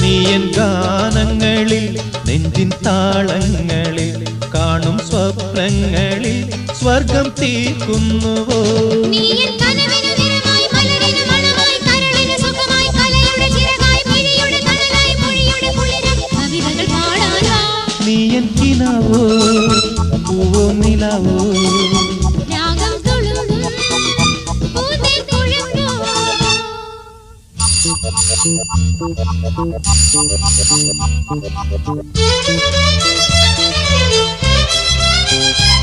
നീയൻ ഗാനങ്ങളിൽ നെഞ്ചിൻ താളങ്ങളിൽ കാണും സ്വപ്നങ്ങളിൽ സ്വർഗം തീർക്കുന്നുവോ നീയൻ കിനാവോ പൂവോ നിലാവോ Thank you.